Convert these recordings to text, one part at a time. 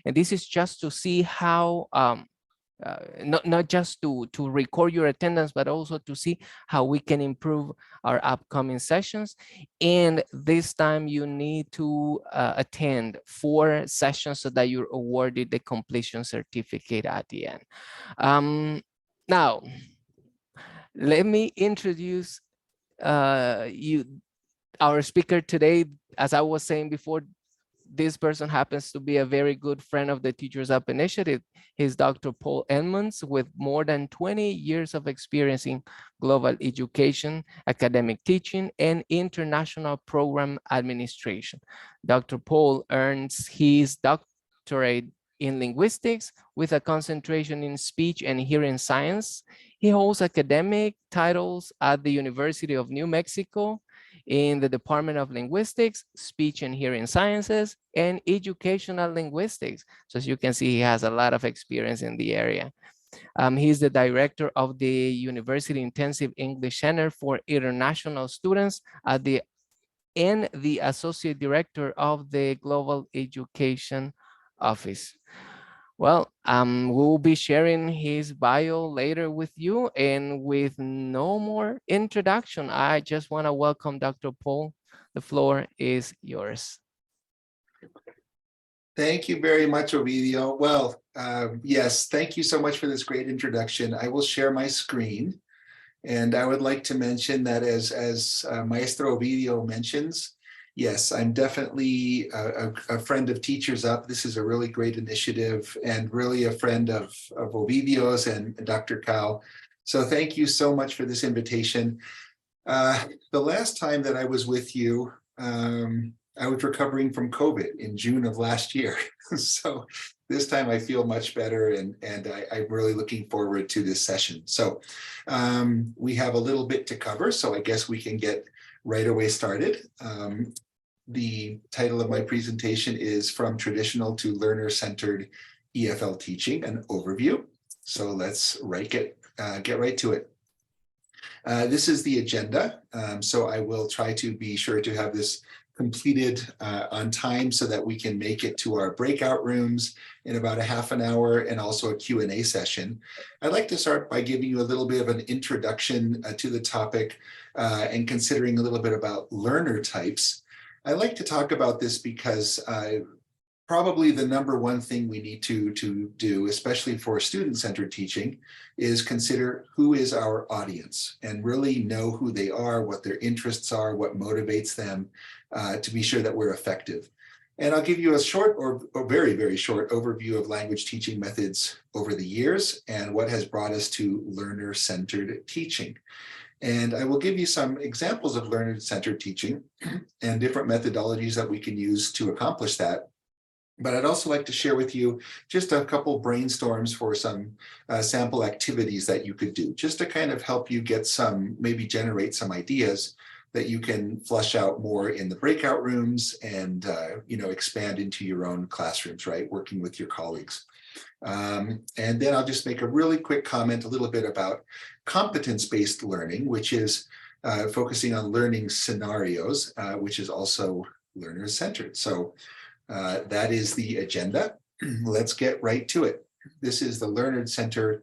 And this is just to see how, not just to record your attendance, but also to see how we can improve our upcoming sessions. And this time you need to attend 4 sessions so that you're awarded the completion certificate at the end. Now, let me introduce our speaker today. As I was saying before, this person happens to be a very good friend of the Teachers Up Initiative. He's Dr. Paul Edmonds, with more than 20 years of experience in global education, academic teaching, and international program administration. Dr. Paul earns his doctorate in linguistics with a concentration in speech and hearing science. He holds academic titles at the University of New Mexico in the Department of Linguistics, Speech and Hearing Sciences, and Educational Linguistics. So as you can see, he has a lot of experience in the area. He's the director of the University Intensive English Center for International Students and the associate director of the Global Education Office. Well, we'll be sharing his bio later with you, and with no more introduction, I just want to welcome Dr. Paul. The floor is yours. Thank you very much, Ovidio. Well, yes, thank you so much for this great introduction. I will share my screen, and I would like to mention that as Maestro Ovidio mentions, yes, I'm definitely a friend of Teachers Up. This is a really great initiative and really a friend of Ovidio's and Dr. Cao. So thank you so much for this invitation. The last time that I was with you, I was recovering from COVID in June of last year. So this time I feel much better, and I'm really looking forward to this session. So we have a little bit to cover, so I guess we can get right away started. The title of my presentation is From Traditional to Learner-Centered EFL Teaching, an Overview. So let's get right to it. This is the agenda. So I will try to be sure to have this completed on time so that we can make it to our breakout rooms in about a half an hour, and also a Q&A session. I'd like to start by giving you a little bit of an introduction to the topic and considering a little bit about learner types. I like to talk about this because probably the number one thing we need to do, especially for student-centered teaching, is consider who is our audience and really know who they are, what their interests are, what motivates them, to be sure that we're effective. And I'll give you a short or very, very short overview of language teaching methods over the years and what has brought us to learner-centered teaching. And I will give you some examples of learner-centered teaching and different methodologies that we can use to accomplish that. But I'd also like to share with you just a couple brainstorms for some sample activities that you could do, just to kind of help you get some, maybe generate some ideas that you can flush out more in the breakout rooms and expand into your own classrooms, right? Working with your colleagues. And then I'll just make a really quick comment a little bit about competence-based learning, which is focusing on learning scenarios, which is also learner-centered. So that is the agenda. Let's get right to it. This is the learner-centered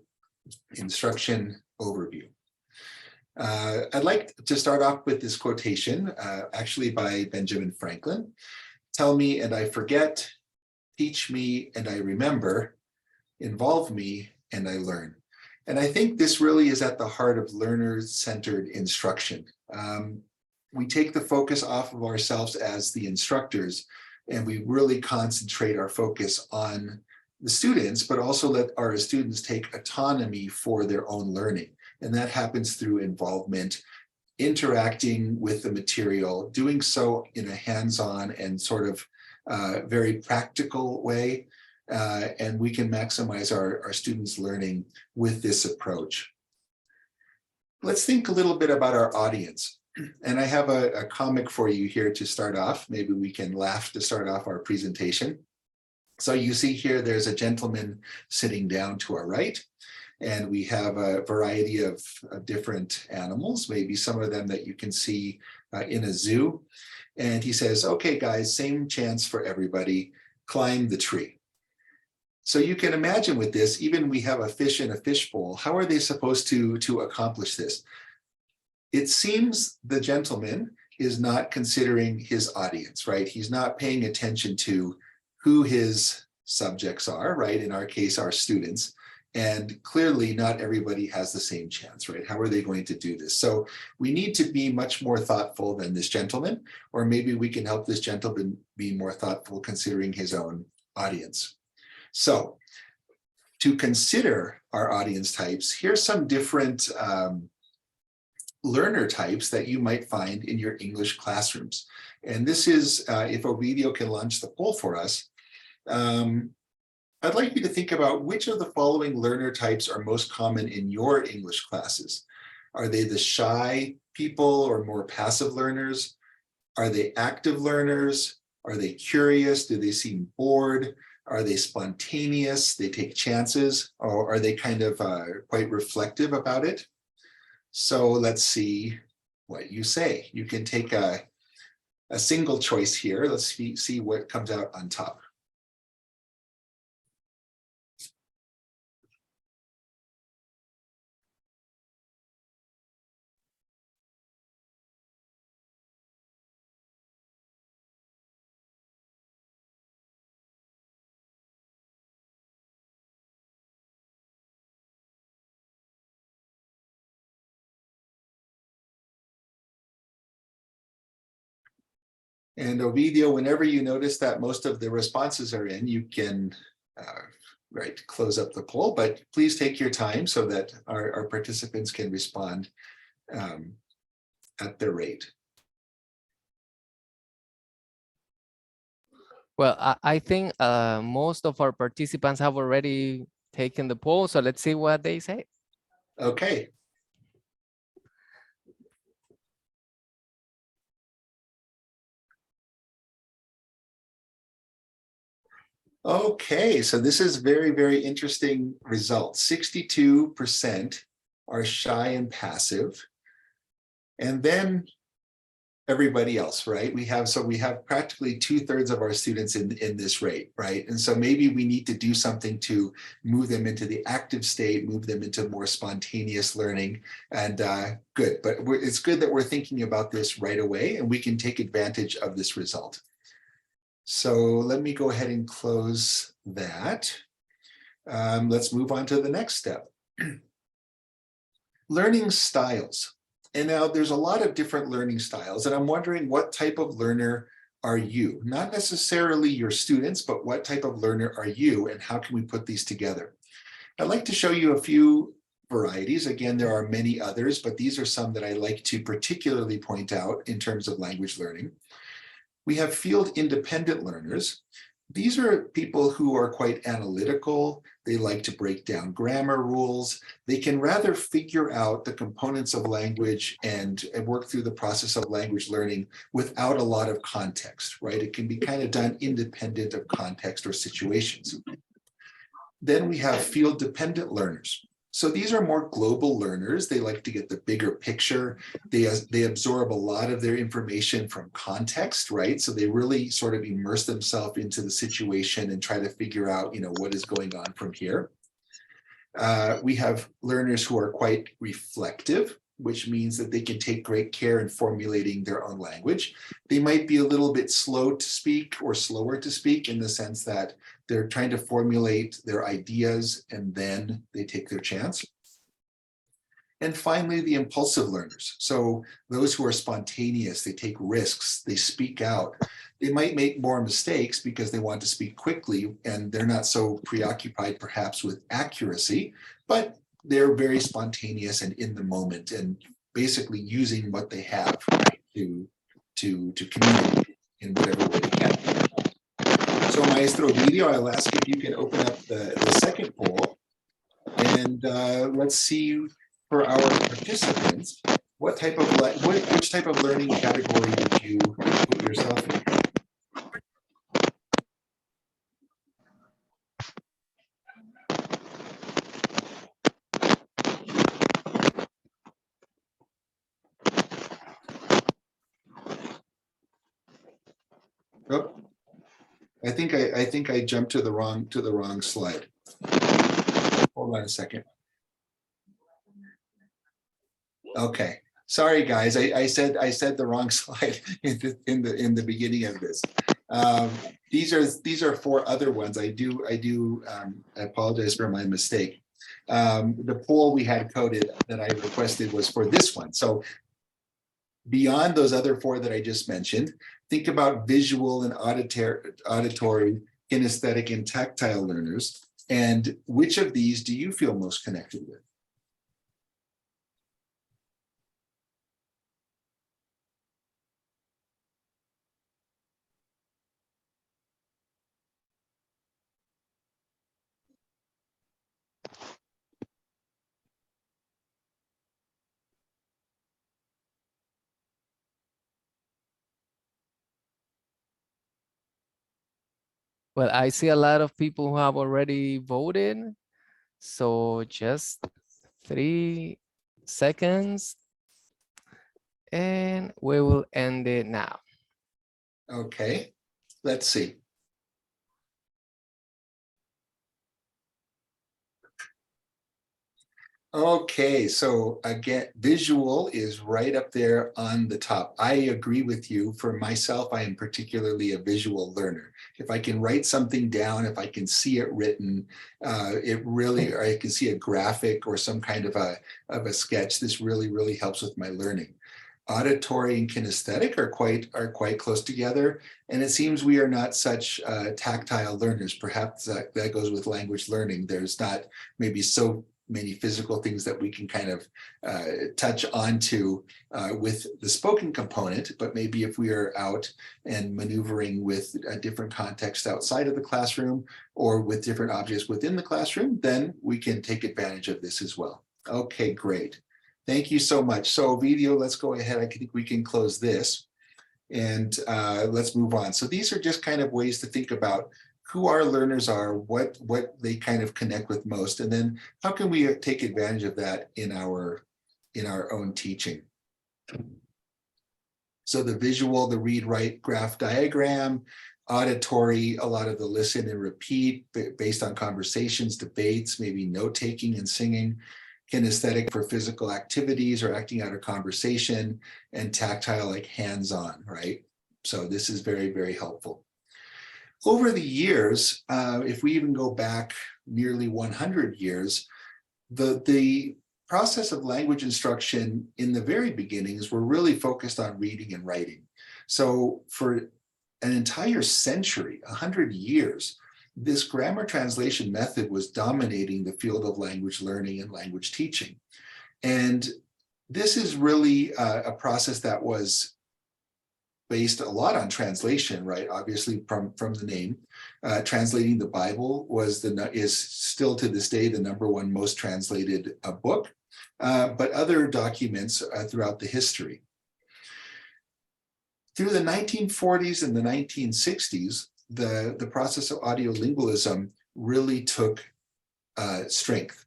instruction overview. I'd like to start off with this quotation, actually by Benjamin Franklin. Tell me and I forget, teach me and I remember, involve me and I learn. And I think this really is at the heart of learner-centered instruction. We take the focus off of ourselves as the instructors, and we really concentrate our focus on the students, but also let our students take autonomy for their own learning. And that happens through involvement, interacting with the material, doing so in a hands-on and sort of very practical way. And we can maximize our students' learning with this approach. Let's think a little bit about our audience. And I have a comic for you here to start off. Maybe we can laugh to start off our presentation. So you see here, there's a gentleman sitting down to our right. And we have a variety of different animals, maybe some of them that you can see in a zoo. And he says, okay, guys, same chance for everybody, climb the tree. So you can imagine with this, even we have a fish in a fishbowl, how are they supposed to accomplish this? It seems the gentleman is not considering his audience, right? He's not paying attention to who his subjects are, right? In our case, our students. And clearly not everybody has the same chance, right? How are they going to do this? So we need to be much more thoughtful than this gentleman, or maybe we can help this gentleman be more thoughtful considering his own audience. So to consider our audience types, here's some different learner types that you might find in your English classrooms. And this is, if Ovidio can launch the poll for us, I'd like you to think about which of the following learner types are most common in your English classes. Are they the shy people or more passive learners? Are they active learners? Are they curious? Do they seem bored? Are they spontaneous? They take chances? Or are they kind of quite reflective about it? So let's see what you say. You can take a single choice here. Let's see what comes out on top. And Ovidio, whenever you notice that most of the responses are in, you can close up the poll, but please take your time so that our participants can respond at their rate. Well, I think most of our participants have already taken the poll, so let's see what they say. Okay. Okay, so this is very, very interesting results. 62% are shy and passive. And then everybody else, right? We have practically 2/3 of our students in this rate, right? And so maybe we need to do something to move them into the active state, move them into more spontaneous learning, and good. But it's good that we're thinking about this right away, and we can take advantage of this result. So let me go ahead and close that. Let's move on to the next step. Learning styles. And now there's a lot of different learning styles, and I'm wondering what type of learner are you? Not necessarily your students, but what type of learner are you, and how can we put these together? I'd like to show you a few varieties. Again, there are many others, but these are some that I like to particularly point out in terms of language learning. We have field independent learners. These are people who are quite analytical. They like to break down grammar rules. They can rather figure out the components of language and work through the process of language learning without a lot of context, right? It can be kind of done independent of context or situations. Then we have field dependent learners. So these are more global learners. They like to get the bigger picture. They absorb a lot of their information from context, right? So they really sort of immerse themselves into the situation and try to figure out, what is going on from here. We have learners who are quite reflective, which means that they can take great care in formulating their own language. They might be a little bit slow to speak or slower to speak in the sense that they're trying to formulate their ideas and then they take their chance. And finally, the impulsive learners. So those who are spontaneous, they take risks, they speak out. They might make more mistakes because they want to speak quickly and they're not so preoccupied perhaps with accuracy, but they're very spontaneous and in the moment and basically using what they have, right, to communicate in whatever way they can. So Maestro Video, I'll ask if you can open up the second poll and let's see for our participants, which type of learning category would you put yourself in? Oh, I think I jumped to the wrong slide. Hold on a second. Okay, sorry guys, I said the wrong slide in the beginning of this. These are 4 other ones. I apologize for my mistake. The poll we had coded that I requested was for this one. So beyond those other 4 that I just mentioned, think about visual and auditory, kinesthetic, and tactile learners. And which of these do you feel most connected with? Well, I see a lot of people who have already voted. So just 3 seconds and we will end it now. Okay, let's see. Okay, so again, visual is right up there on the top. I agree with you. For myself, I am particularly a visual learner. If I can write something down, if I can see it written, or I can see a graphic or some kind of a sketch, this really helps with my learning. Auditory and kinesthetic are quite close together, and it seems we are not such tactile learners. Perhaps that goes with language learning. There's not maybe so many physical things that we can kind of touch onto with the spoken component, but maybe if we are out and maneuvering with a different context outside of the classroom or with different objects within the classroom, then we can take advantage of this as well. Okay, great. Thank you so much. So video, let's go ahead. I think we can close this and let's move on. So these are just kind of ways to think about who our learners are, what they kind of connect with most, and then how can we take advantage of that in our own teaching. So the visual, the read, write, graph, diagram, auditory, a lot of the listen and repeat based on conversations, debates, maybe note-taking and singing, kinesthetic for physical activities or acting out a conversation, and tactile like hands-on, right? So this is very helpful. Over the years, if we even go back nearly 100 years, the process of language instruction in the very beginnings were really focused on reading and writing. So for an entire century, 100 years, this grammar translation method was dominating the field of language learning and language teaching. And this is really a process that was based a lot on translation, right? Obviously from the name. Translating the Bible is still to this day the #1 most translated book, but other documents throughout the history. Through the 1940s and the 1960s, the process of audiolingualism really took strength.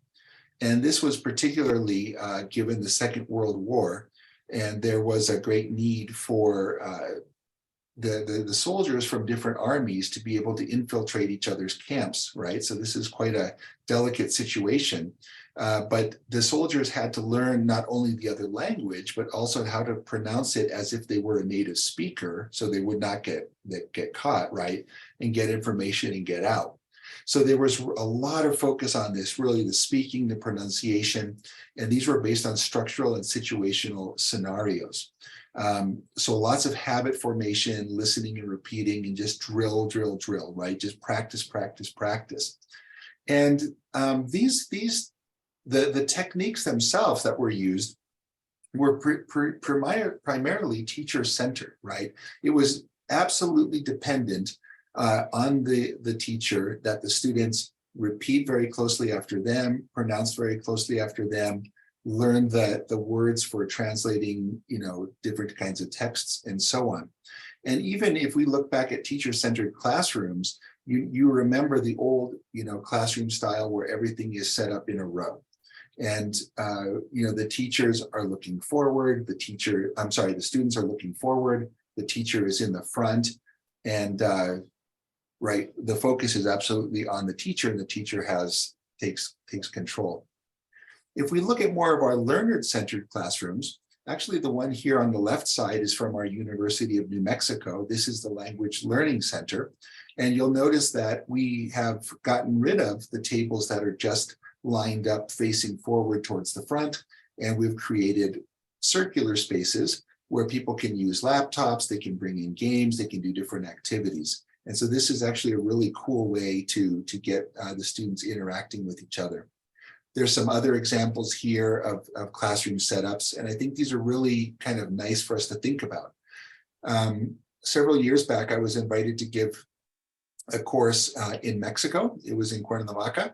And this was particularly given the Second World War, and there was a great need for the soldiers from different armies to be able to infiltrate each other's camps, right? So this is quite a delicate situation. But the soldiers had to learn not only the other language, but also how to pronounce it as if they were a native speaker, so they would not get caught, right? And get information and get out. So there was a lot of focus on this, really the speaking, the pronunciation, and these were based on structural and situational scenarios. So lots of habit formation, listening and repeating, and just drill, right? Just practice. And the techniques themselves that were used were primarily teacher-centered, right? It was absolutely dependent on the teacher that the students repeat very closely after them, pronounce very closely after them, learn the words for translating, different kinds of texts and so on. And even if we look back at teacher-centered classrooms, you remember the old, classroom style where everything is set up in a row. And, the teachers are looking forward, the students are looking forward, the teacher is in the front, and right? The focus is absolutely on the teacher, and the teacher takes control. If we look at more of our learner-centered classrooms, actually the one here on the left side is from our University of New Mexico. This is the Language Learning Center. And you'll notice that we have gotten rid of the tables that are just lined up facing forward towards the front. And we've created circular spaces where people can use laptops, they can bring in games, they can do different activities. And so this is actually a really cool way to get the students interacting with each other. There's some other examples here of classroom setups, and I think these are really kind of nice for us to think about. Several years back, I was invited to give a course in Mexico. It was in Cuernavaca,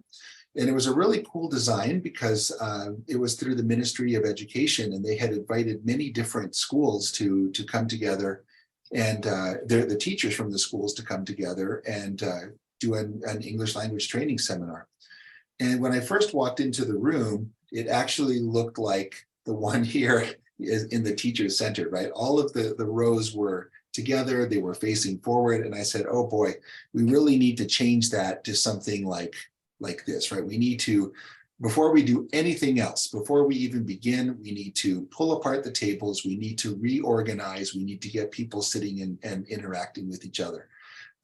and it was a really cool design because it was through the Ministry of Education, and they had invited many different schools to come together, and the teachers from the schools to come together and do an English language training seminar. And when I first walked into the room, it actually looked like the one here in the teacher's center, right? All of the rows were together, they were facing forward. And I said, oh boy, we really need to change that to something like this, right? We need to, before we do anything else, before we even begin, we need to pull apart the tables, we need to reorganize, we need to get people sitting and interacting with each other.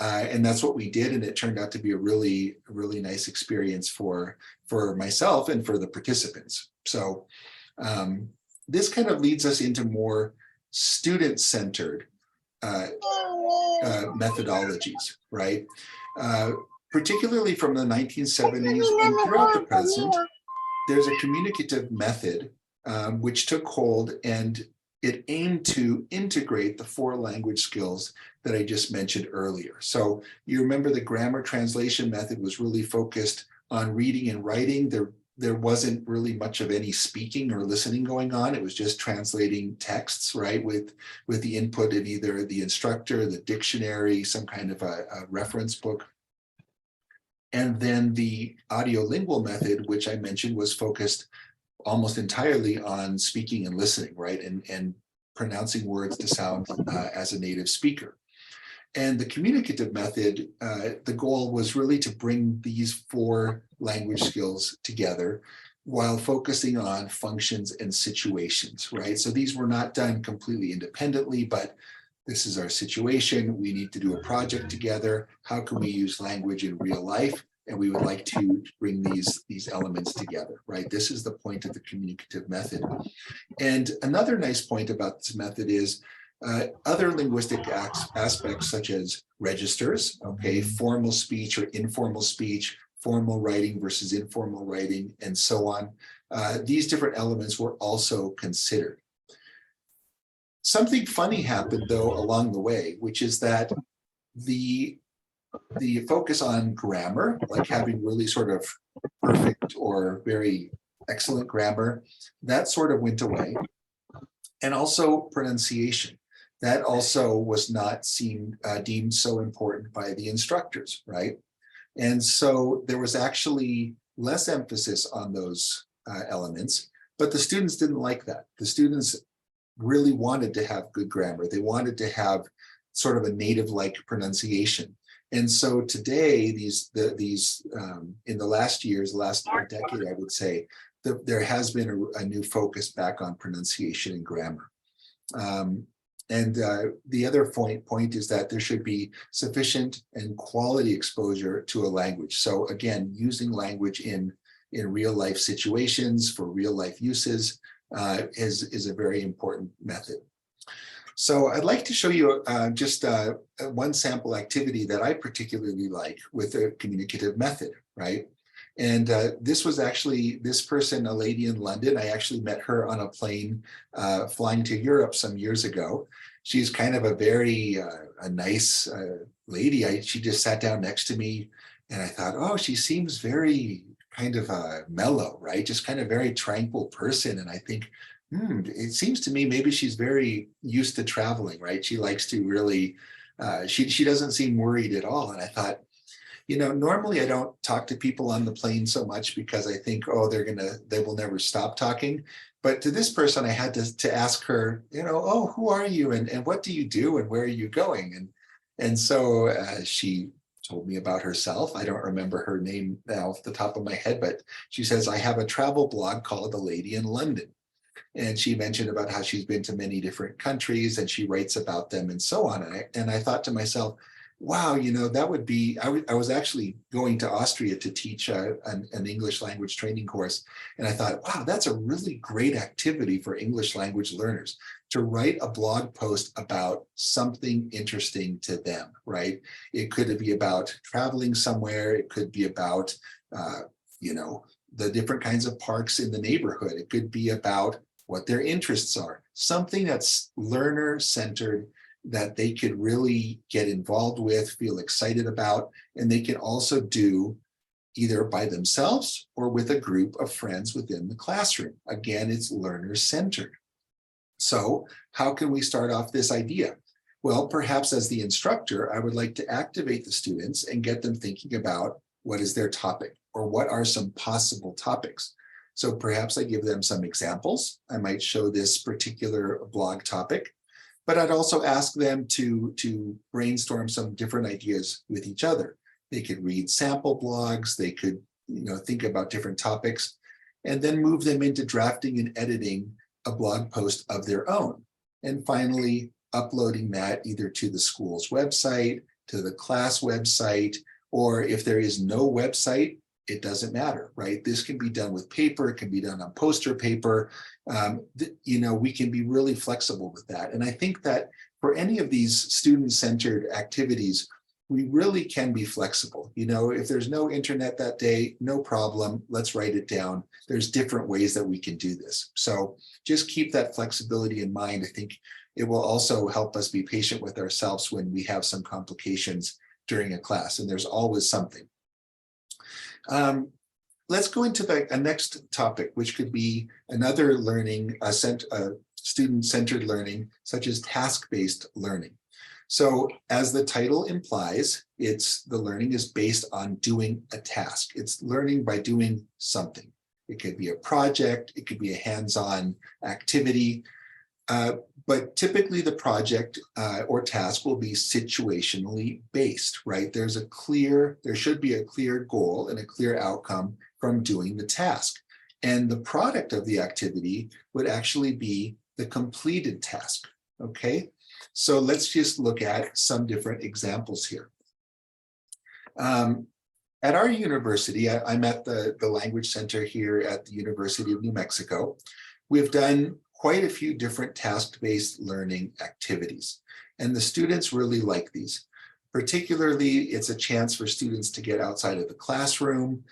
And that's what we did, and it turned out to be a really nice experience for myself and for the participants. So this kind of leads us into more student-centered methodologies, right? Particularly from the 1970s and throughout the present, there's a communicative method which took hold, and it aimed to integrate the 4 language skills that I just mentioned earlier. So you remember the grammar translation method was really focused on reading and writing. There wasn't really much of any speaking or listening going on. It was just translating texts, right, with the input of either the instructor, the dictionary, some kind of a reference book. And then the audiolingual method, which I mentioned, was focused almost entirely on speaking and listening, right, and pronouncing words to sound as a native speaker. And the communicative method, the goal was really to bring these 4 language skills together while focusing on functions and situations, right? So these were not done completely independently, but this is our situation. We need to do a project together. How can we use language in real life? And we would like to bring these elements together, right? This is the point of the communicative method. And another nice point about this method is other linguistic aspects such as registers, okay, formal speech or informal speech, formal writing versus informal writing, and so on. These different elements were also considered. Something funny happened, though, along the way, which is that the focus on grammar, like having really sort of perfect or very excellent grammar, that sort of went away. And also pronunciation. That also was not deemed so important by the instructors, right? And so there was actually less emphasis on those elements, but the students didn't like that. The students really wanted to have good grammar. They wanted to have sort of a native-like pronunciation. And so today, these in the last decade, I would say, there has been a new focus back on pronunciation and grammar. And the other point is that there should be sufficient and quality exposure to a language. So again, using language in real life situations for real life uses is a very important method. So I'd like to show you just one sample activity that I particularly like with the communicative method, right? And this was actually, this person, a lady in London, I actually met her on a plane flying to Europe some years ago. She's kind of a very a nice lady. She just sat down next to me and I thought, oh, she seems very kind of mellow, right? Just kind of very tranquil person. And I think, it seems to me maybe she's very used to traveling, right? She likes to really, she doesn't seem worried at all. And I thought, you know, normally I don't talk to people on the plane so much because I think, oh, they will never stop talking. But to this person, I had to ask her, you know, oh, who are you and what do you do and where are you going? And so she told me about herself. I don't remember her name now off the top of my head, but she says, I have a travel blog called A Lady in London. And she mentioned about how she's been to many different countries and she writes about them and so on. And I thought to myself, wow, that would be, I was actually going to Austria to teach an English language training course. And I thought, wow, that's a really great activity for English language learners to write a blog post about something interesting to them, right? It could be about traveling somewhere. It could be about, the different kinds of parks in the neighborhood. It could be about what their interests are, something that's learner-centered, that they could really get involved with, feel excited about, and they can also do either by themselves or with a group of friends within the classroom. Again, it's learner-centered. So how can we start off this idea? Well, perhaps as the instructor, I would like to activate the students and get them thinking about what is their topic or what are some possible topics. So perhaps I give them some examples. I might show this particular blog topic, but I'd also ask them to brainstorm some different ideas with each other. They could read sample blogs, they could think about different topics, and then move them into drafting and editing a blog post of their own. And finally, uploading that either to the school's website, to the class website, or if there is no website, it doesn't matter, right? This can be done with paper, it can be done on poster paper. We can be really flexible with that. And I think that for any of these student-centered activities, we really can be flexible. If there's no internet that day, no problem, let's write it down. There's different ways that we can do this. So just keep that flexibility in mind. I think it will also help us be patient with ourselves when we have some complications during a class, and there's always something. Let's go into a next topic, which could be another learning, student-centered learning, such as task-based learning. So as the title implies, the learning is based on doing a task. It's learning by doing something. It could be a project, it could be a hands-on activity, but typically the project or task will be situationally based, right? There should be a clear goal and a clear outcome from doing the task. And the product of the activity would actually be the completed task, okay? So let's just look at some different examples here. At our university, I'm at the Language Center here at the University of New Mexico. We've done quite a few different task-based learning activities, and the students really like these. Particularly, it's a chance for students to get outside of the classroom.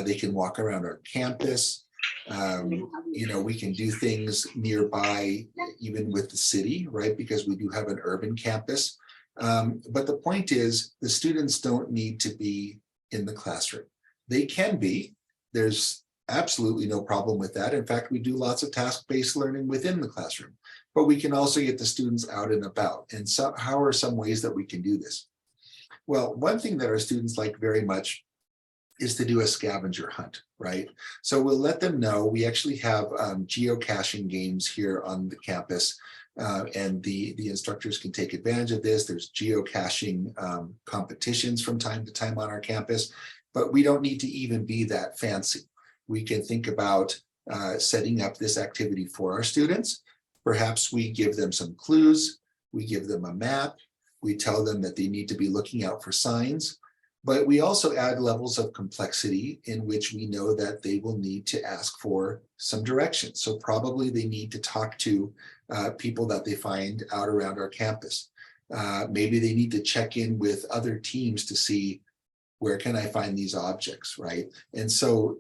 They can walk around our campus. We can do things nearby, even with the city, right? Because we do have an urban campus. But the point is, the students don't need to be in the classroom. They can be. There's absolutely no problem with that. In fact, we do lots of task-based learning within the classroom, but we can also get the students out and about. And so how are some ways that we can do this? Well, one thing that our students like very much is to do a scavenger hunt, right? So we'll let them know we actually have geocaching games here on the campus, and the instructors can take advantage of this. There's geocaching competitions from time to time on our campus, but we don't need to even be that fancy. We can think about setting up this activity for our students. Perhaps we give them some clues, we give them a map, we tell them that they need to be looking out for signs, but we also add levels of complexity in which we know that they will need to ask for some directions. So probably they need to talk to people that they find out around our campus. Maybe they need to check in with other teams to see where can I find these objects, right? And so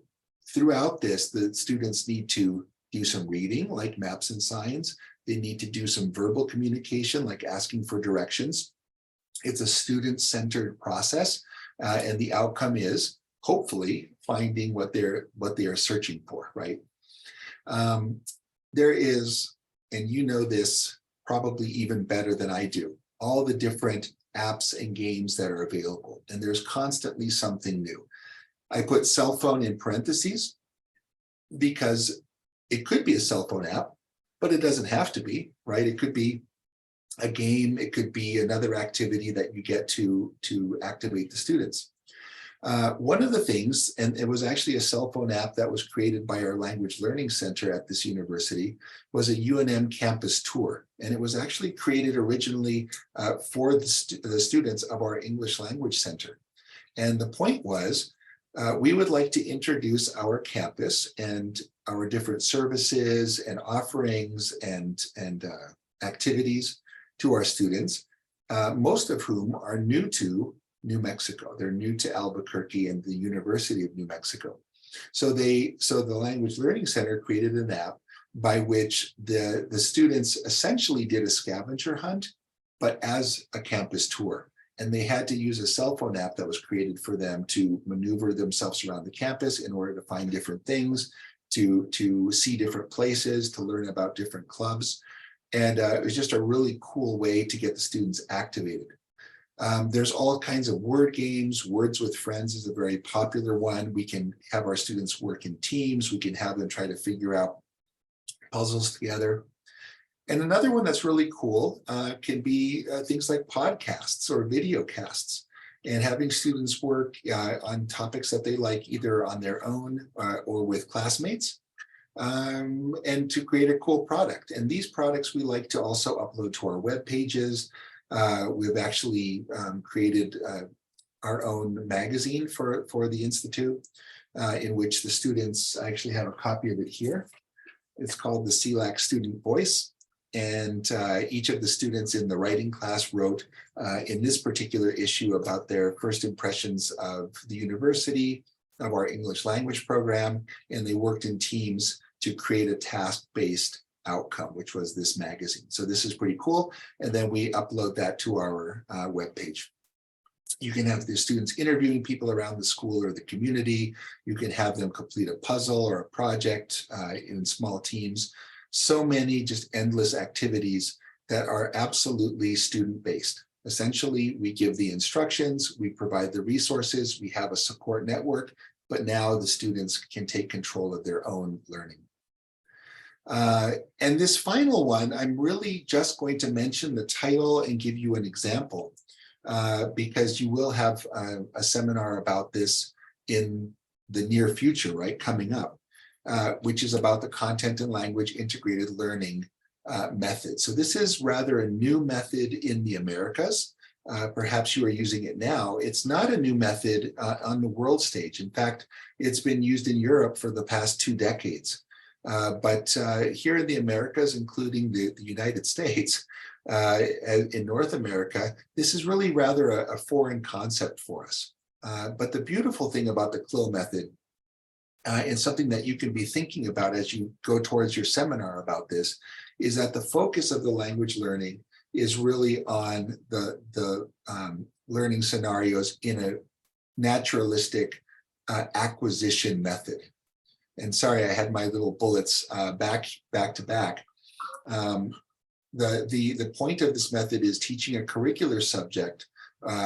throughout this, the students need to do some reading, like maps and signs. They need to do some verbal communication, like asking for directions. It's a student-centered process, and the outcome is hopefully finding what they are searching for, right? There is, and you know this probably even better than I do, all the different apps and games that are available, and there's constantly something new. I put cell phone in parentheses because it could be a cell phone app, but it doesn't have to be, right? It could be a game, it could be another activity that you get to activate the students. One of the things, and it was actually a cell phone app that was created by our Language Learning Center at this university, was a UNM campus tour. And it was actually created originally for the students of our English Language Center. And the point was, we would like to introduce our campus and our different services and offerings and activities to our students, most of whom are new to New Mexico. They're new to Albuquerque and the University of New Mexico. So the Language Learning Center created an app by which the students essentially did a scavenger hunt, but as a campus tour. And they had to use a cell phone app that was created for them to maneuver themselves around the campus in order to find different things, to see different places, to learn about different clubs. And it was just a really cool way to get the students activated. There's all kinds of word games. Words with Friends is a very popular one. We can have our students work in teams. We can have them try to figure out puzzles together. And another one that's really cool can be things like podcasts or video casts, and having students work on topics that they like, either on their own or with classmates, and to create a cool product. And these products we like to also upload to our web pages. We've actually created our own magazine for the Institute, in which the students, I actually have a copy of it here. It's called the CLAC Student Voice. And each of the students in the writing class wrote in this particular issue about their first impressions of the university, of our English language program, and they worked in teams to create a task-based outcome, which was this magazine. So this is pretty cool. And then we upload that to our webpage. You can have the students interviewing people around the school or the community. You can have them complete a puzzle or a project in small teams. So many just endless activities that are absolutely student-based. Essentially, we give the instructions, we provide the resources, we have a support network, but now the students can take control of their own learning. And this final one, I'm really just going to mention the title and give you an example, because you will have a seminar about this in the near future, right, coming up, which is about the content and language integrated learning method. So this is rather a new method in the Americas. Perhaps you are using it now. It's not a new method on the world stage. In fact, it's been used in Europe for the past 2 decades. But here in the Americas, including the United States, in North America, this is really rather a foreign concept for us. But the beautiful thing about the CLIL method, and something that you can be thinking about as you go towards your seminar about this, is that the focus of the language learning is really on the learning scenarios in a naturalistic acquisition method. And sorry, I had my little bullets back to back. The point of this method is teaching a curricular subject,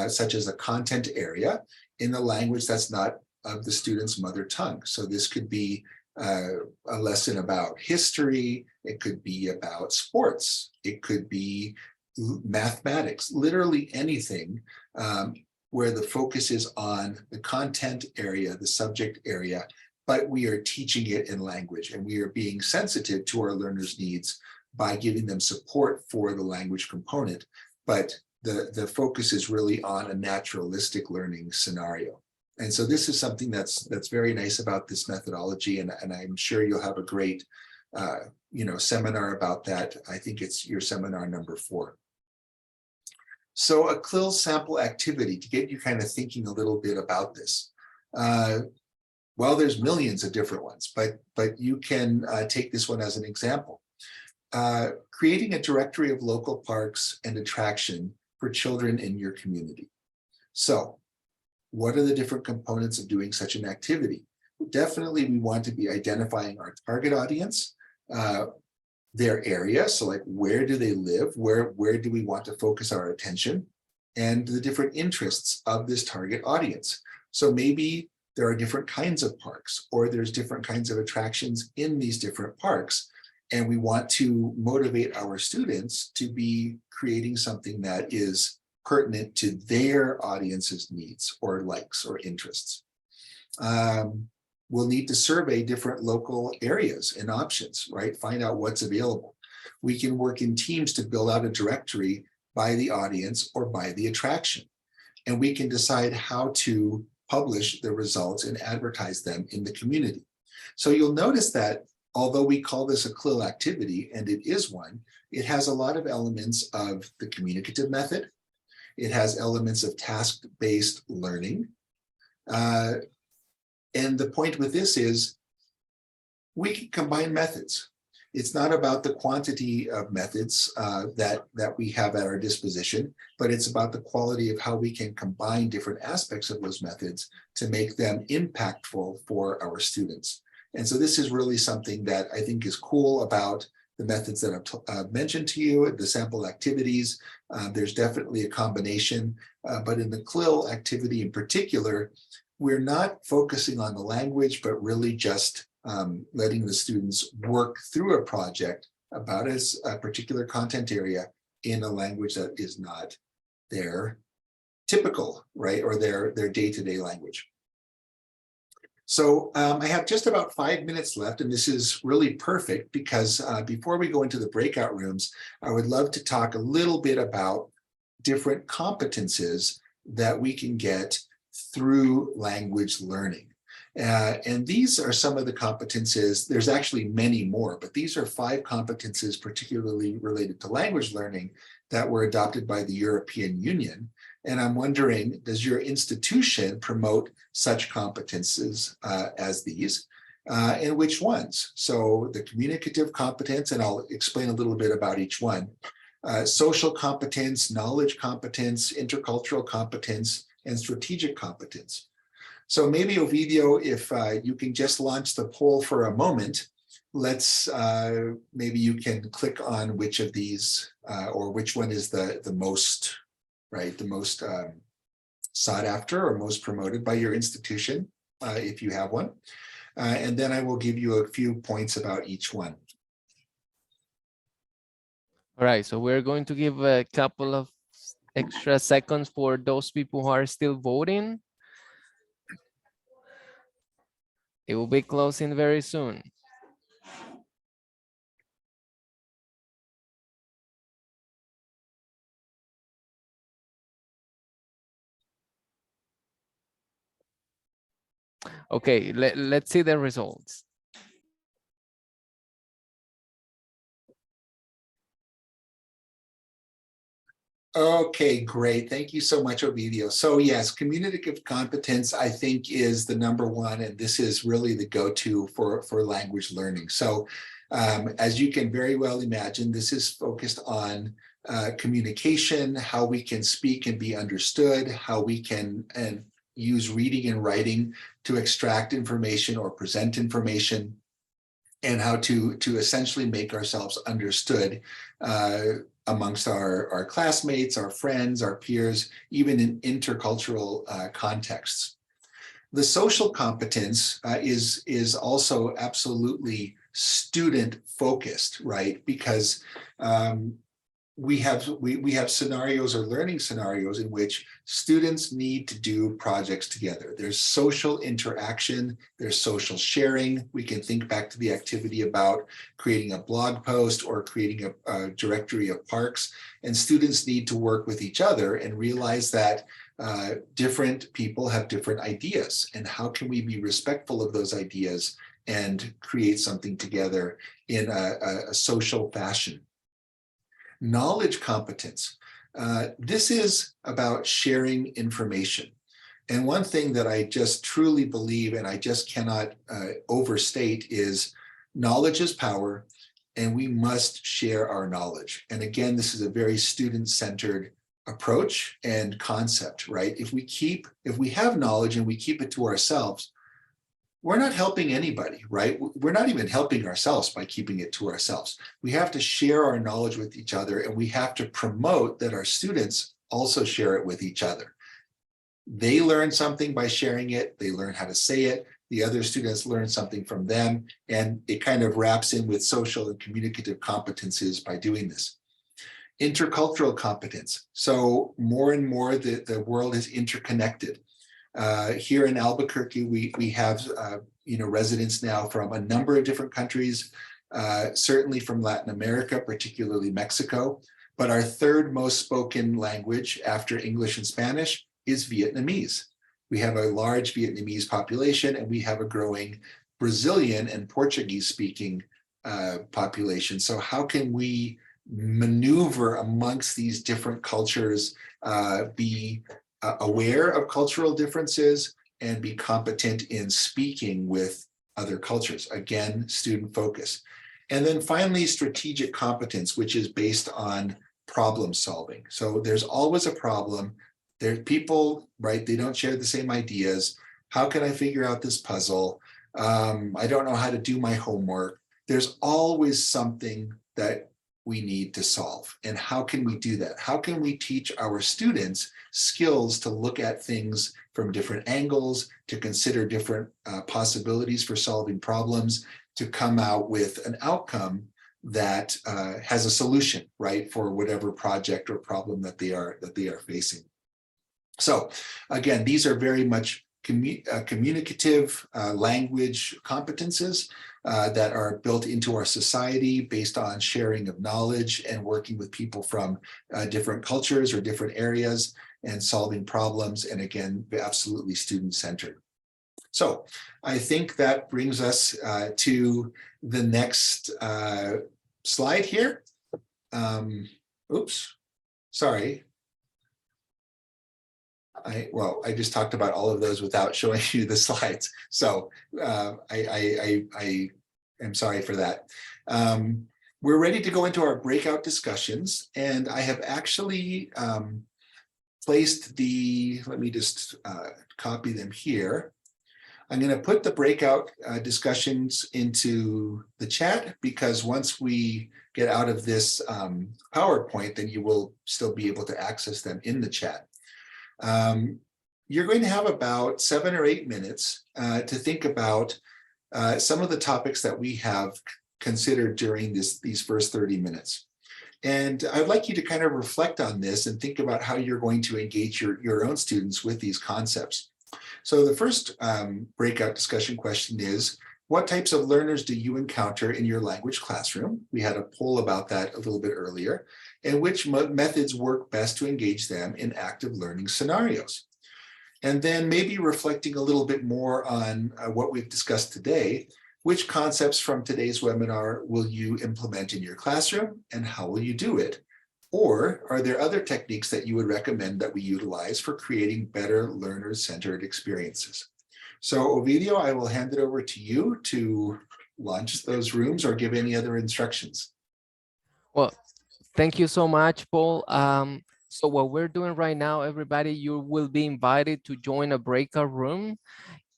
such as a content area, in a language that's not of the student's mother tongue. So this could be a lesson about history, it could be about sports, it could be mathematics, literally anything where the focus is on the content area, the subject area, but we are teaching it in language, and we are being sensitive to our learners' needs by giving them support for the language component. But the focus is really on a naturalistic learning scenario. And so this is something that's very nice about this methodology, and I'm sure you'll have a great seminar about that. I think it's your seminar number 4. So a CLIL sample activity to get you kind of thinking a little bit about this. Well, there's millions of different ones, but you can take this one as an example. Creating a directory of local parks and attraction for children in your community. So what are the different components of doing such an activity? Definitely, we want to be identifying our target audience, their area. So like, where do they live? Where do we want to focus our attention? And the different interests of this target audience. So maybe there are different kinds of parks, or there's different kinds of attractions in these different parks. And we want to motivate our students to be creating something that is pertinent to their audience's needs or likes or interests. We'll need to survey different local areas and options, right? Find out what's available. We can work in teams to build out a directory by the audience or by the attraction. And we can decide how to publish the results and advertise them in the community. So you'll notice that although we call this a CLIL activity, and it is one, it has a lot of elements of the communicative method. It has elements of task-based learning. And the point with this is we can combine methods. It's not about the quantity of methods that we have at our disposition, but it's about the quality of how we can combine different aspects of those methods to make them impactful for our students. And so this is really something that I think is cool about the methods that I've mentioned to you, the sample activities. There's definitely a combination, but in the CLIL activity in particular, we're not focusing on the language, but really just letting the students work through a project about a particular content area in a language that is not their typical, right, or their day-to-day language. So I have just about 5 minutes left, and this is really perfect because before we go into the breakout rooms, I would love to talk a little bit about different competences that we can get through language learning. And these are some of the competences. There's actually many more, but these are 5 competences particularly related to language learning that were adopted by the European Union. And I'm wondering, does your institution promote such competences as these? And which ones? So the communicative competence, and I'll explain a little bit about each one. Social competence, knowledge competence, intercultural competence, and strategic competence. So maybe Ovidio, if you can just launch the poll for a moment, let's, maybe you can click on which of these or which one is the most, right, the most sought after or most promoted by your institution, if you have one. And then I will give you a few points about each one. All right, so we're going to give a couple of extra seconds for those people who are still voting. It will be closing very soon. Okay, let's see the results. Okay, great. Thank you so much, Ovidio. So yes, communicative competence, I think, is the #1, and this is really the go-to for language learning. So as you can very well imagine, this is focused on communication, how we can speak and be understood, how we can use reading and writing to extract information or present information, and how to essentially make ourselves understood amongst our classmates, our friends, our peers, even in intercultural contexts. The social competence is also absolutely student focused, right? Because we have scenarios or learning scenarios in which students need to do projects together. There's social interaction, there's social sharing. We can think back to the activity about creating a blog post or creating a directory of parks, and students need to work with each other and realize that different people have different ideas, and how can we be respectful of those ideas and create something together in a social fashion. Knowledge competence. This is about sharing information. And one thing that I just truly believe, and I just cannot overstate, is knowledge is power, and we must share our knowledge. And again, this is a very student-centered approach and concept, right? If we have knowledge and we keep it to ourselves, we're not helping anybody, right? We're not even helping ourselves by keeping it to ourselves. We have to share our knowledge with each other, and we have to promote that our students also share it with each other. They learn something by sharing it. They learn how to say it. the other students learn something from them, and it kind of wraps in with social and communicative competencies by doing this. Intercultural competence. So more and more the world is interconnected. Here in Albuquerque, we have residents now from a number of different countries, certainly from Latin America, particularly Mexico. But our third most spoken language after English and Spanish is Vietnamese. We have a large Vietnamese population, and we have a growing Brazilian and Portuguese speaking population. So how can we maneuver amongst these different cultures, be aware of cultural differences, and be competent in speaking with other cultures? Again, student focus. And then finally, strategic competence, which is based on problem solving. So there's always a problem. There are people, right? They don't share the same ideas. How can I figure out this puzzle? I don't know how to do my homework. There's always something that we need to solve. And how can we do that? How can we teach our students skills to look at things from different angles, to consider different possibilities for solving problems, to come out with an outcome that has a solution, right, for whatever project or problem that they are facing. So again, these are very much communicative language competences that are built into our society based on sharing of knowledge and working with people from different cultures or different areas and solving problems, and again, absolutely student-centered. So I think that brings us to the next slide here. Oops, sorry. I just talked about all of those without showing you the slides. So I am sorry for that. We're ready to go into our breakout discussions, and I have actually placed let me just copy them here. I'm going to put the breakout discussions into the chat, because once we get out of this PowerPoint, then you will still be able to access them in the chat. You're going to have about 7 or 8 minutes to think about some of the topics that we have considered during these first 30 minutes. And I'd like you to kind of reflect on this and think about how you're going to engage your own students with these concepts. So the first breakout discussion question is, what types of learners do you encounter in your language classroom? We had a poll about that a little bit earlier. And which methods work best to engage them in active learning scenarios? And then maybe reflecting a little bit more on what we've discussed today, which concepts from today's webinar will you implement in your classroom, and how will you do it? Or are there other techniques that you would recommend that we utilize for creating better learner-centered experiences? So Ovidio, I will hand it over to you to launch those rooms or give any other instructions. Well, thank you so much, Paul. So what we're doing right now, everybody, you will be invited to join a breakout room.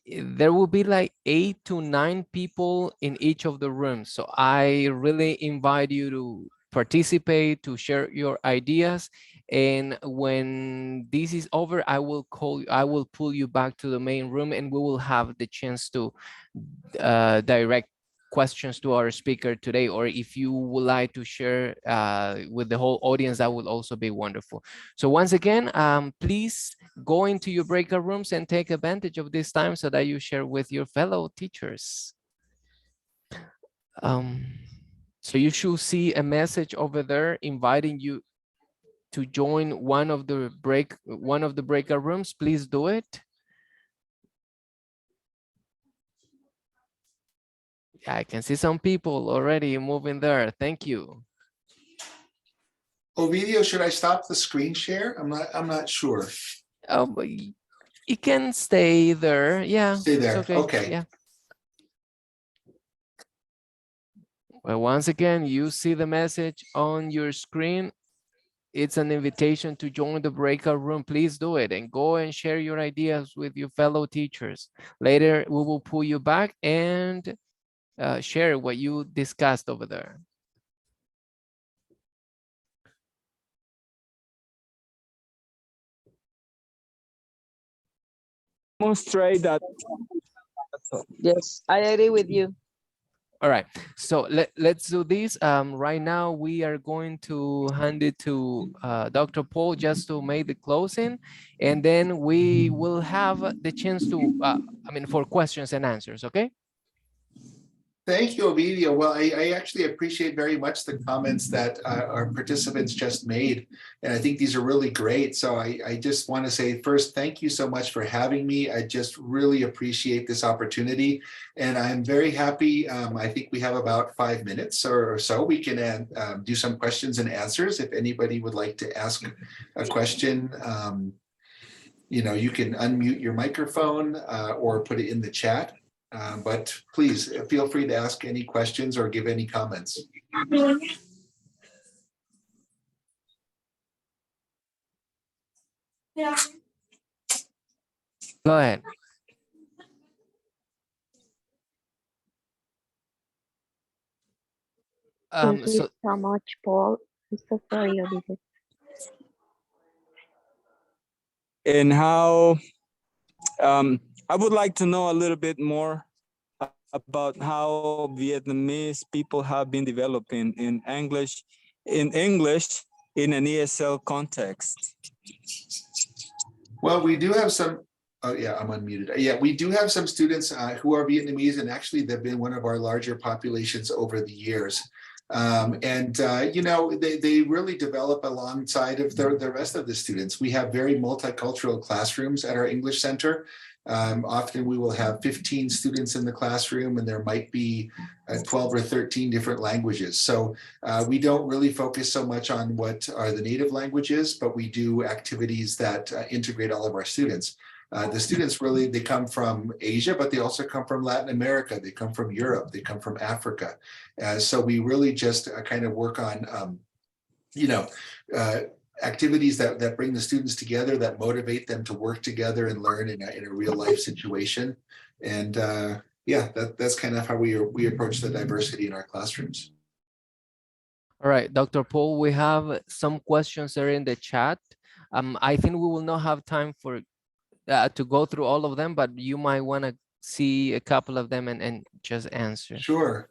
There will be like 8 to 9 people in each of the rooms. So I really invite you to participate, to share your ideas. And when this is over, I will pull you back to the main room, and we will have the chance to direct questions to our speaker today. Or if you would like to share with the whole audience, that would also be wonderful. So once again, please go into your breakout rooms and take advantage of this time so that you share with your fellow teachers. So you should see a message over there inviting you to join one of the breakout rooms. Please do it. Yeah, I can see some people already moving there. Thank you. Ovidio, should I stop the screen share? I'm not sure. Oh, but you can stay there. Yeah, Stay there. it's okay. Okay. Yeah. Well, once again, you see the message on your screen. It's an invitation to join the breakout room. Please do it and go and share your ideas with your fellow teachers. Later, we will pull you back and share what you discussed over there. Demonstrate that Yes, I agree with you. All right, so let's do this. Right now, we are going to hand it to Dr. Paul just to make the closing, and then we will have the chance to, for questions and answers, okay? Thank you, Ovidio. Well, I actually appreciate very much the comments that our participants just made. And I think these are really great. So I just want to say first, thank you so much for having me. I just really appreciate this opportunity. And I'm very happy. I think we have about 5 minutes or so. We can do some questions and answers. If anybody would like to ask a question, you can unmute your microphone or put it in the chat. But please feel free to ask any questions or give any comments. Go ahead. Thank you so much, Paul. I'm so sorry, Olivia. And how I would like to know a little bit more about how Vietnamese people have been developing in English in an ESL context. Well, we do have some. Oh yeah, I'm unmuted. Yeah, we do have some students who are Vietnamese, and actually they've been one of our larger populations over the years. They really develop alongside of the rest of the students. We have very multicultural classrooms at our English Center. Often we will have 15 students in the classroom, and there might be 12 or 13 different languages. So we don't really focus so much on what are the native languages, but we do activities that integrate all of our students. The students really, they come from Asia, but they also come from Latin America. They come from Europe. They come from Africa. So we really just kind of work on, activities that bring the students together, that motivate them to work together and learn in a real life situation. And that's kind of how we approach the diversity in our classrooms. All right, Dr. Paul, we have some questions there in the chat. I think we will not have time for to go through all of them, but you might want to see a couple of them and just answer. Sure.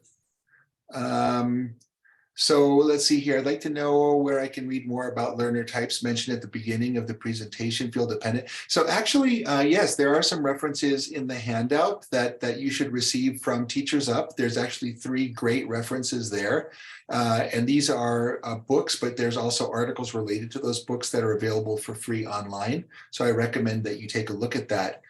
So let's see here. I'd like to know where I can read more about learner types mentioned at the beginning of the presentation, field dependent. So actually, yes, there are some references in the handout that you should receive from Teachers Up. There's actually 3 great references there. And these are books, but there's also articles related to those books that are available for free online. So I recommend that you take a look at that.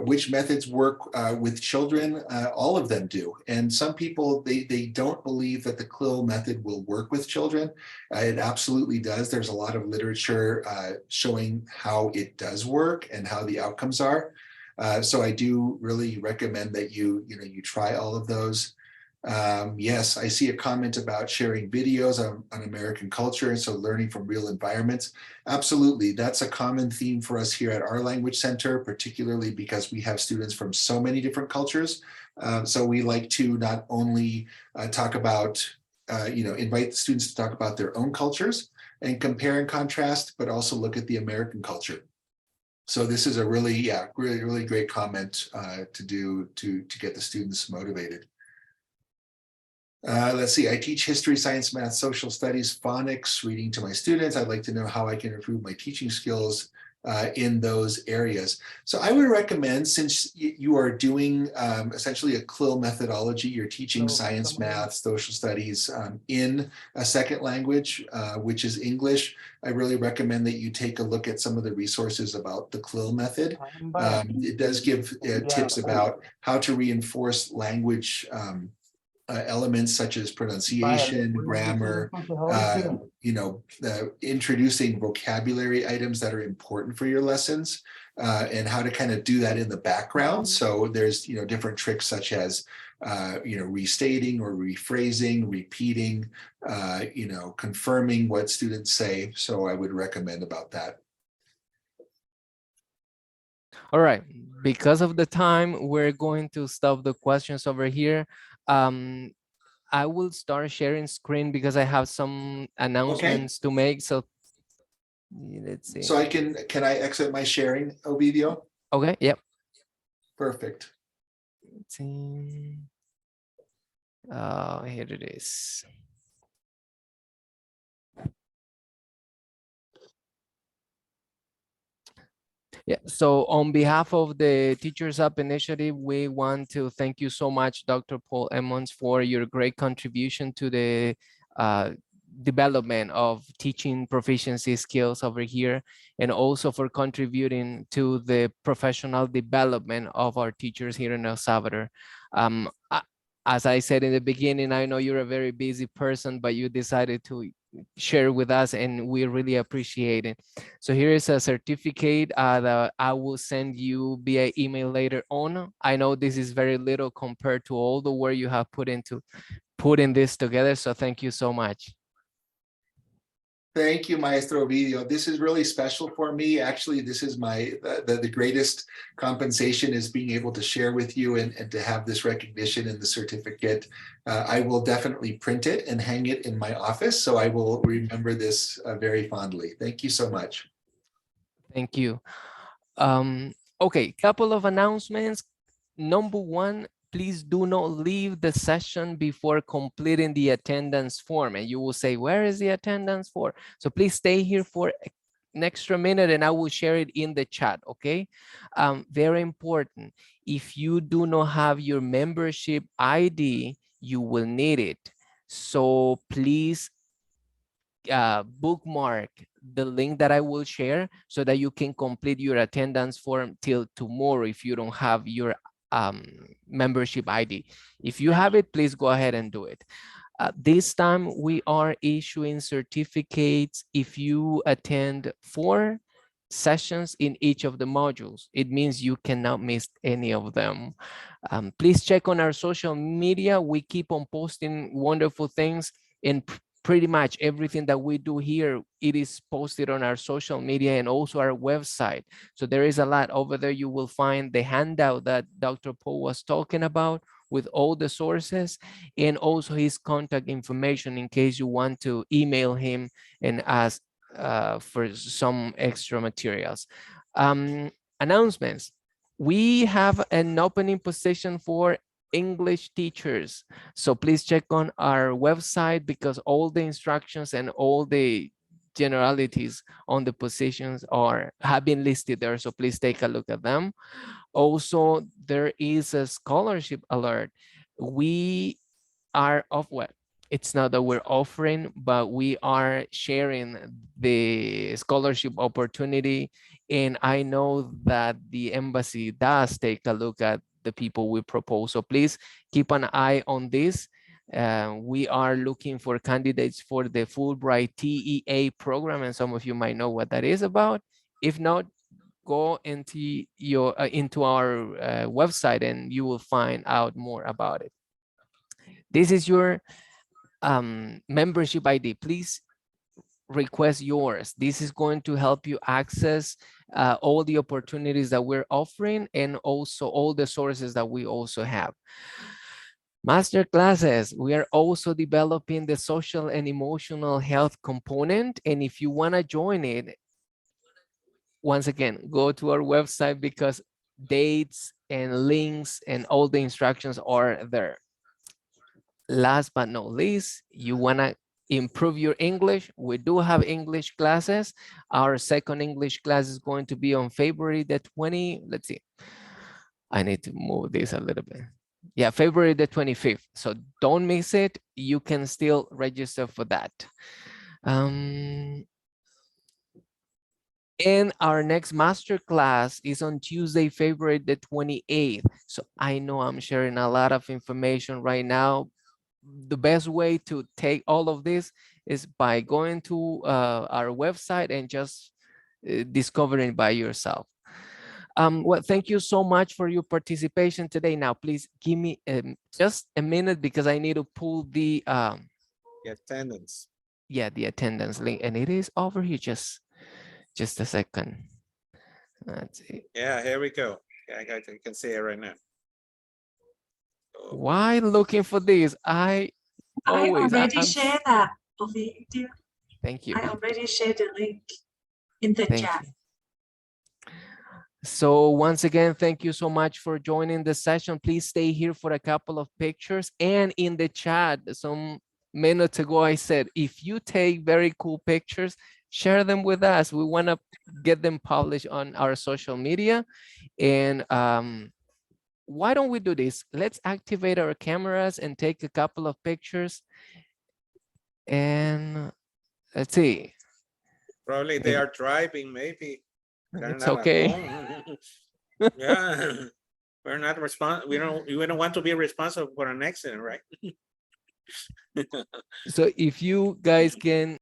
Which methods work with children? All of them do. And some people, they don't believe that the CLIL method will work with children. It absolutely does. There's a lot of literature showing how it does work and how the outcomes are. So I do really recommend that you try all of those. Yes, I see a comment about sharing videos on American culture, and so learning from real environments. Absolutely, that's a common theme for us here at our language center, particularly because we have students from so many different cultures. So we like to not only talk about, invite the students to talk about their own cultures and compare and contrast, but also look at the American culture. So this is a really great comment to do to get the students motivated. Let's see, I teach history, science, math, social studies, phonics, reading to my students. I'd like to know how I can improve my teaching skills in those areas. So I would recommend, since you are doing essentially a CLIL methodology, you're teaching science, math, social studies in a second language, which is English. I really recommend that you take a look at some of the resources about the CLIL method. It does give tips about how to reinforce language elements such as pronunciation, grammar, introducing vocabulary items that are important for your lessons, and how to kind of do that in the background. So there's, different tricks such as, restating or rephrasing, repeating, confirming what students say. So I would recommend about that. All right, because of the time, we're going to stop the questions over here. I will start sharing screen because I have some announcements to make. So let's see. So can I exit my sharing, Ovidio? Okay, yep. Perfect. Let's see. Here it is. Yeah, so on behalf of the Teachers Up Initiative, we want to thank you so much, Dr. Paul Emmons, for your great contribution to the development of teaching proficiency skills over here, and also for contributing to the professional development of our teachers here in El Salvador. As I said in the beginning, I know you're a very busy person, but you decided to share with us, and we really appreciate it. So here is a certificate that I will send you via email later on. I know this is very little compared to all the work you have put into putting this together, so thank you so much. Thank you, Maestro Ovidio. This is really special for me. Actually, this is my the greatest compensation is being able to share with you and to have this recognition in the certificate. I will definitely print it and hang it in my office, so I will remember this very fondly. Thank you so much. Thank you. Okay, couple of announcements. Number one, please do not leave the session before completing the attendance form. And you will say, where is the attendance form? So please stay here for an extra minute and I will share it in the chat, okay? Very important. If you do not have your membership ID, you will need it. So please bookmark the link that I will share so that you can complete your attendance form till tomorrow if you don't have your membership ID. If you have it, please go ahead and do it. This time we are issuing certificates if you attend 4 sessions in each of the modules. It means you cannot miss any of them. Please check on our social media. We keep on posting wonderful things, and pretty much everything that we do here, it is posted on our social media and also our website. So there is a lot over there. You will find the handout that Dr. Paul was talking about with all the sources and also his contact information in case you want to email him and ask for some extra materials. Announcements. We have an opening position for English teachers. So please check on our website because all the instructions and all the generalities on the positions have been listed there. So please take a look at them. Also, there is a scholarship alert. We are it's not that we're offering, but we are sharing the scholarship opportunity. And I know that the embassy does take a look at the people we propose. So please keep an eye on this. We are looking for candidates for the Fulbright TEA program, and some of you might know what that is about. If not, go into our website and you will find out more about it. This is your membership ID. Please request yours. This is going to help you access all the opportunities that we're offering and also all the sources that we also have. Master classes, we are also developing the social and emotional health component. And if you want to join it, once again, go to our website because dates and links and all the instructions are there. Last but not least, you want to improve your English. We do have English classes. Our second English class is going to be on February the 20th. Let's see. I need to move this a little bit. Yeah, February the 25th. So don't miss it. You can still register for that. And our next master class is on Tuesday, February the 28th. So I know I'm sharing a lot of information right now. The best way to take all of this is by going to our website and just discovering by yourself. Well, thank you so much for your participation today. Now, please give me just a minute because I need to pull the attendance. Yeah, the attendance link, and it is over here. Just a second. Let's see. Yeah, here we go. Yeah, I can see it right now. Why looking for this? I already shared that video. Thank you. I already shared the link in the chat. So once again, thank you so much for joining the session. Please stay here for a couple of pictures. And in the chat, some minutes ago, I said, if you take very cool pictures, share them with us. We want to get them published on our social media. And why don't we do this? Let's activate our cameras and take a couple of pictures. And let's see. Probably they are driving, maybe. They're It's not at okay. home. Yeah. We're not we don't want to be responsible for an accident, right? So if you guys can